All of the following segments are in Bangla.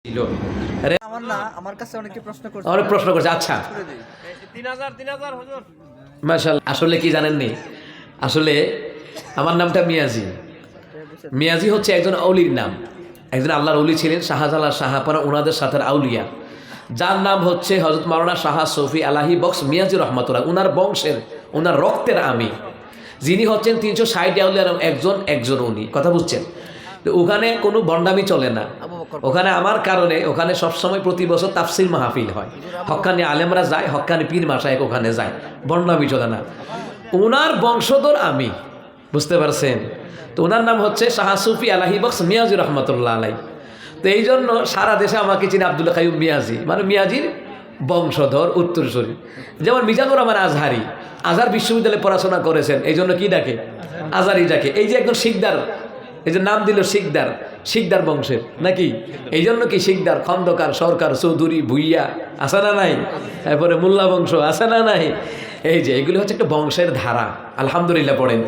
ছিল। আরে আমার না, আমার কাছে অনেকে প্রশ্ন করছে। অনেক প্রশ্ন করছে। আচ্ছা 3000 হুজুর। মাশাআল্লাহ। আসলে কি জানেননি, আসলে আমার নামটা মিয়াজি। মিয়াজি হচ্ছে একজন অলির নাম। একজন আল্লাহর অলি ছিলেন, শাহজালাল শাহপারা, ওনাদের সাথে আউলিয়া, যার নাম হচ্ছে হযরত মাওলানা শাহ সফি আলাহি বক্স মিয়াজি রহমাতুল্লাহ। ওনার বংশের, ওনার রক্তের আমি, যিনি হচ্ছেন 360 আউলিয়ার একজন উনি। কথা বুঝছেন? তো ওখানে কোনো ভণ্ডামি চলে না। ওখানে আমার কারণে ওখানে সবসময় প্রতি বছর তাফসির মাহফিল হয়। হক্কানি আলেমরা যায়, হক্কানি পীর মাশায়েখ ওখানে যায়, ভণ্ডামি চলে না। ওনার বংশধর আমি, বুঝতে পারছেন? তো ওনার নাম হচ্ছে শাহ সুফি আলাহি বক্স মিয়াজি রহমতুল্লাহ আলাই। তো এই জন্য সারা দেশে আমাকে চিনি আব্দুল কাইয়ুম মিয়াজি, মানে মিয়াজির বংশধর, উত্তরসূরি। যেমন মিজানুর রহমান আজহারি, আজহার বিশ্ববিদ্যালয়ে পড়াশোনা করেছেন, এই জন্য কি ডাকে? আজহারি ডাকে। এই যে একজন শিকদার, এই যে নাম দিল শিকদার, শিকদার বংশের নাকি? এই জন্য কি শিকদার, খন্দকার, সরকার, চৌধুরী, ভুইয়া আছে না নাই? তারপরে মোল্লা বংশ আছে না নাই? এই যে এগুলি হচ্ছে একটা বংশের ধারা। আলহামদুলিল্লাহ পড়েন।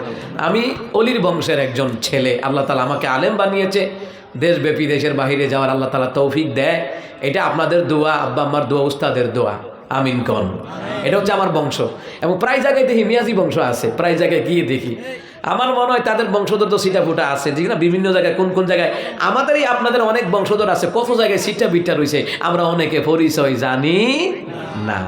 আমি অলির বংশের একজন ছেলে। আল্লাহ তাআলা আমাকে আলেম বানিয়েছে, দেশব্যাপী, দেশের বাহিরে যাওয়ার আল্লাহ তাআলা তৌফিক দেয়। এটা আপনাদের দোয়া, আব্বা আম্মার দোয়া, উস্তাদের দোয়া, আমিন কন। এটা হচ্ছে আমার বংশ। এবং প্রায় জায়গায় দেখি মিয়াজি বংশ আছে, প্রায় জায়গায় গিয়ে দেখি। আমার মনে হয় তাদের বংশধর তো সিটা ফুটা আছে, ঠিক না? বিভিন্ন জায়গায়, কোন কোন জায়গায় আমাদের এই আপনাদের অনেক বংশধর আছে, কত জায়গায় সিটা বিটা রয়েছে, আমরা অনেকে পরিচয় জানি না।